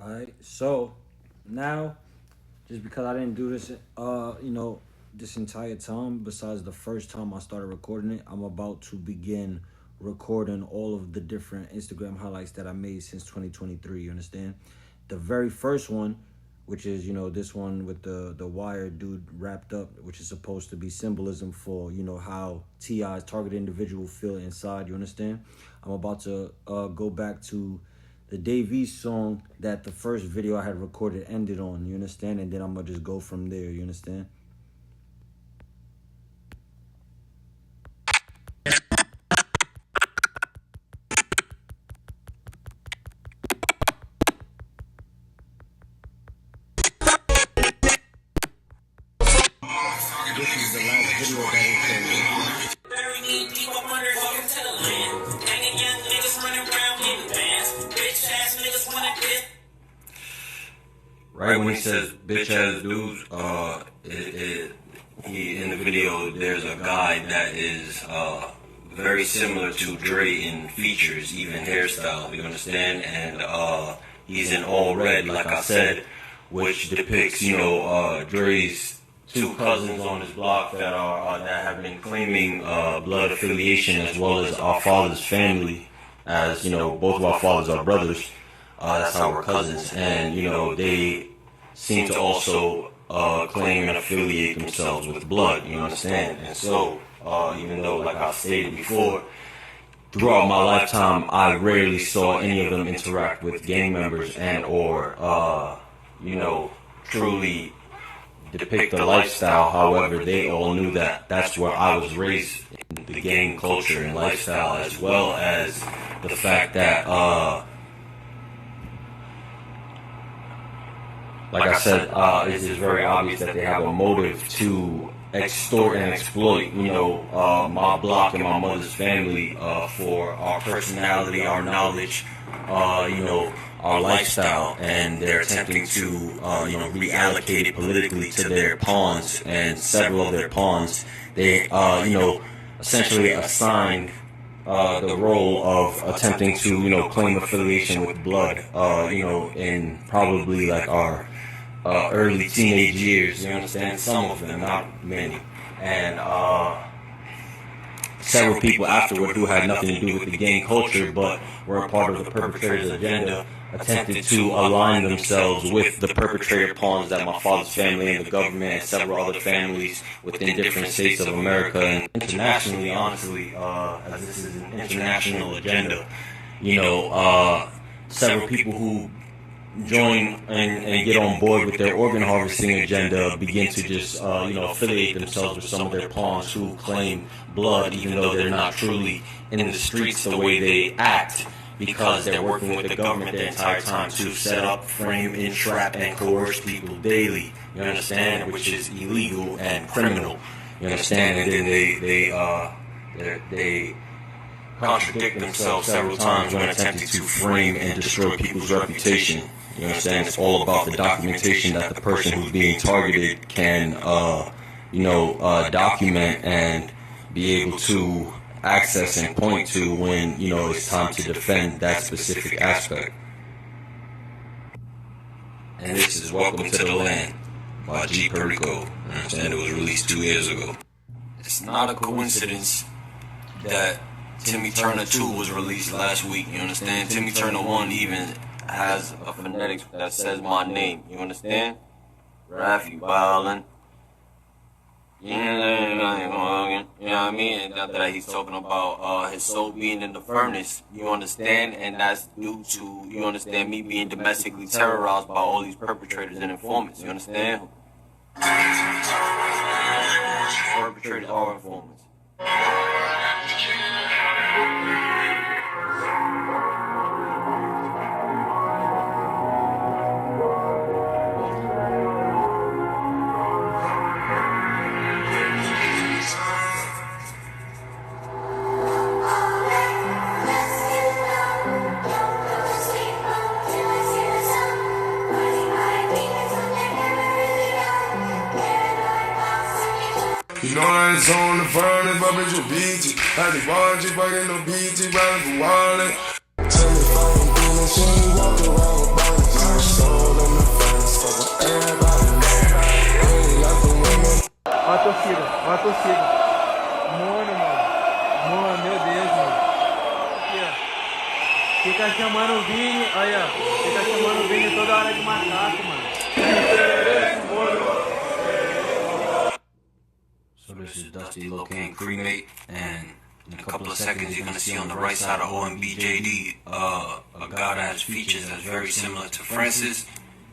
Alright, so now, just because I didn't do this, this entire time, besides the first time I started recording it, I'm about to begin recording all of the different Instagram highlights that I made since 2023. You understand? The very first one, which is, this one with the wire dude wrapped up, which is supposed to be symbolism for, how T.I.'s targeted individual feel inside. You understand? I'm about to go back to the Dave East song that the first video I had recorded ended on, you understand? And then I'm gonna just go from there, you understand? This is the last video that he said. Right when he says bitch ass dudes, he in the video there's a guy that is very similar to Dre in features, even hairstyle. You understand? And he's in all red, like I said, which depicts Dre's two cousins on his block that have been claiming blood affiliation, as well as our father's family. As both of our fathers are brothers. That's how we're cousins, and they seem to also claim and affiliate themselves with blood. You understand? And so, even though, like I stated before, throughout my lifetime, I rarely saw any of them interact with gang members and or truly depict the lifestyle. However, they all knew that that's where I was raised, in the gang culture and lifestyle, as well as the fact that like I said, it is very obvious that they have a motive to extort and exploit, my block and my mother's family for our personality, our knowledge, our lifestyle, and they're attempting to, reallocate it politically to their pawns, and several of their pawns, they, essentially assigned the role of attempting to, claim affiliation with blood, in probably like our early teenage years. You understand? Some of them, not many. And several people afterward who had nothing to do with the gang culture, but were a part of the perpetrator's agenda, attempted to align themselves with the perpetrator pawns that my father's family and the government and several other families within different states of America and internationally, honestly, as this is an international agenda, several people who join and get on board with their organ harvesting agenda begin to just, affiliate themselves with some of their pawns who claim blood, even though they're not truly in the streets the way they act, because they're working with the government the entire time to set up, frame, entrap, and coerce people daily. You understand? Which is illegal and criminal. You understand? And then they contradict themselves several times when attempting to frame and destroy people's reputation. You understand? It's all about the documentation that the person who's being targeted can, document and be able to access and point to when, it's time to defend that specific aspect. And this is Welcome to the Land by G. Perico. I understand it was released 2 years ago. It's not a coincidence that Timmy Turner 2 was released last week. You understand? Timmy Turner 1 even has a phonetics that says my name. You understand? Rafi Ballin. You know what I mean? And that he's talking about his soul being in the furnace. You understand? And that's due to, you understand, me being domestically terrorized by all these perpetrators and informants. You understand? Perpetrators are informants. You know I ain't on the furnace, but bitch you beat it. I be watching, fucking no BT, riding for wallet. Tell me if I ain't doing shit, walk around with bodies. Vini, olha, fica chamando o Vini toda hora de macaco, mano. So this is Dusty Lil Kane Cremate, and in a couple of seconds you're gonna see on the right side of OMBJD a guy that has features that's very similar to Francis,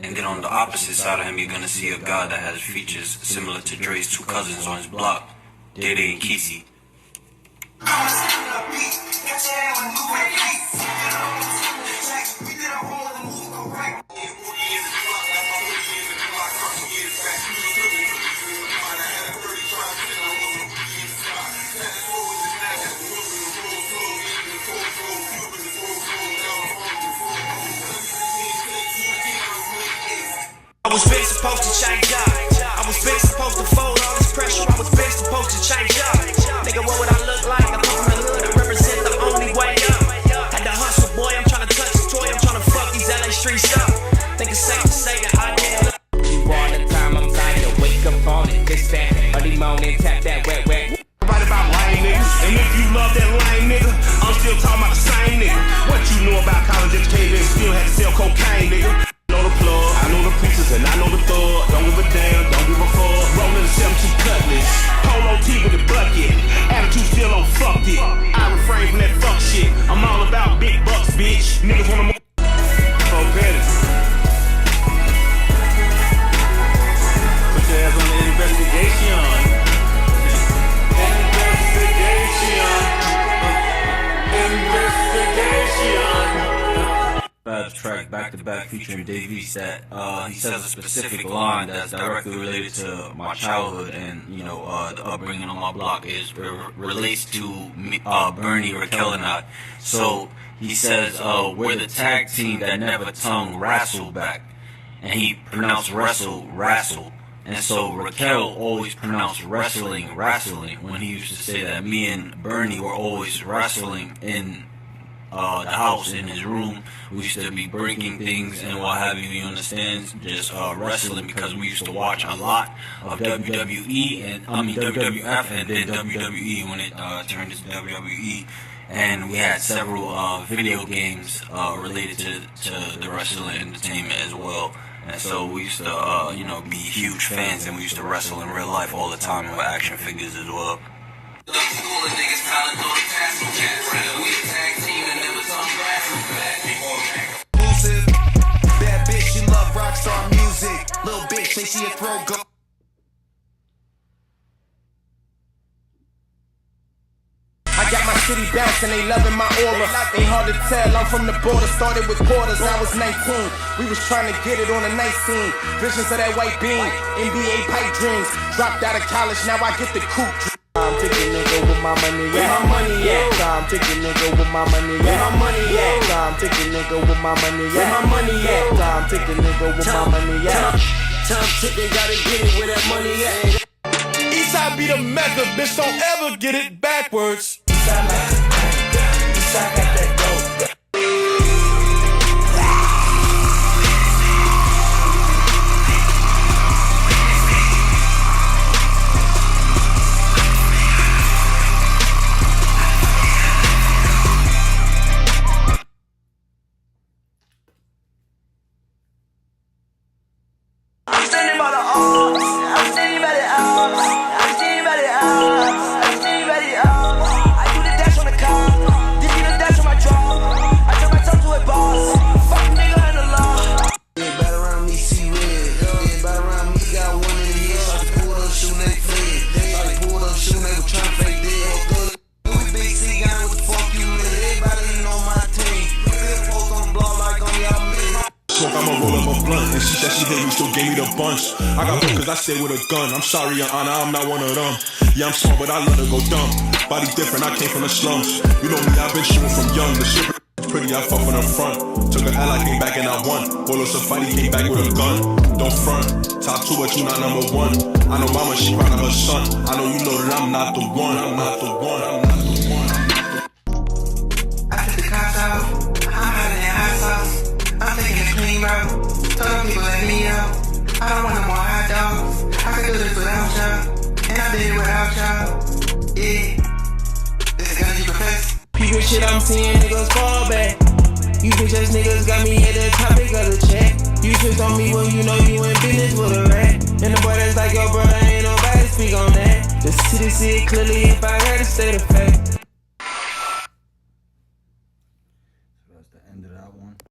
and then on the opposite side of him you're gonna see a guy that has features similar to Dre's two cousins on his block, Dede and Kesey. I was been supposed to change up. I was been supposed to fold all this pressure. I was been supposed to change up. Nigga, what would I look like? I come from the hood, I represent the only way up. Had to hustle, boy, I'm trying to touch the toy. I'm trying to fuck these LA streets up. Think it's safe to say that I did. You all the time, I'm trying to wake up on it. This that early morning, tap that wet. Right about lame niggas, and if you love that lame nigga, I'm still talking about the same nigga. What you know about college educated and still had to sell cocaine, nigga? I know the plug, I know the preachers, and I know the thug. Don't give a damn, don't give a fuck. Rolling the 72 cutlass, polo tee with the bucket. Attitude still on fucked it. I refrain from that fuck shit. I'm all about big bucks, bitch. Niggas wanna move. Oh, better. Put your ass on the investigation. Bad track back to back featuring Dave East that he says a specific line that's directly related to my childhood, and you know the upbringing on my block is relates to me, Bernie, Raquel, and I. So he says we're the tag team that never tongue wrestle back, and he pronounced wrestle. And so Raquel always pronounced wrestling when he used to say that me and Bernie were always wrestling in the house, in his room. We used to be breaking things and what have you, you understand? Just wrestling, because we used to watch a lot of WWE and WWF and then WWE when it turned into WWE. And we had several video games related to the wrestling entertainment as well. And so we used to, be huge fans, and we used to wrestle in real life all the time with action figures as well. Bad bitch, you love rockstar music. Little bitch, they see a throat go. I got my city bouncing, they loving my aura. Ain't hard to tell, I'm from the border. Started with quarters, I was 19. We was trying to get it on a nice scene. Visions of that white beam, NBA pipe dreams. Dropped out of college, now I get the coupe. I'm taking nigga with my money, yeah. Where my money at? I'm taking nigga with my money, yeah. Where my money at? I'm taking nigga with my money, yeah. Where my money at? I'm taking nigga with my money, yeah. Time ticking, gotta get it where that money at. Eastside be the method, bitch, don't ever get it backwards. Eastside got that dope. I'm standing by the arms. I'm standing by the arms. I'm standing by the arms. I'm standing by the arms. I do the dash on the car. This be the dash on my drum. I turn myself to a boss. Fuck nigga in the law. Yeah, back around me, see red. Yeah, back around me, got one in the head. Like pulled up, shooting, they fled. Like pulled up, shooting, they were trying to fake dead. We big C guy, what the fuck you with? Everybody on my team. Big folks on the block like I'm y'all man. I'ma roll up a blunt, and she said she hate me, still gave me the bunch. I got hooked cause I stay with a gun. I'm sorry, Your Honor, I'm not one of them. Yeah, I'm smart, but I let her go dumb. Body different, I came from the slums. You know me, I've been shooting from young. The shit pretty, I fuck from the front. Took a L, I came back and I won. Bolo Safari came back with a gun. Don't front, top two, but you not number one. I know mama, she proud of her son. I know you know that I'm not the one. I'm not the one. I'm not the one. I took the cops out. I'm hiding in hot sauce. I'm taking a clean route. Told people let me out. I don't want no more hot dogs. I can do this without y'all. And I did it without y'all. Yeah. This is gonna be professed. People shit I'm seeing, niggas fall back. You bitch ass niggas got me at the topic of the chat. You switched on me when you know you in business with a rat. And the boy that's like your brother, ain't nobody speak on that. The city see it clearly if I had to say the fact.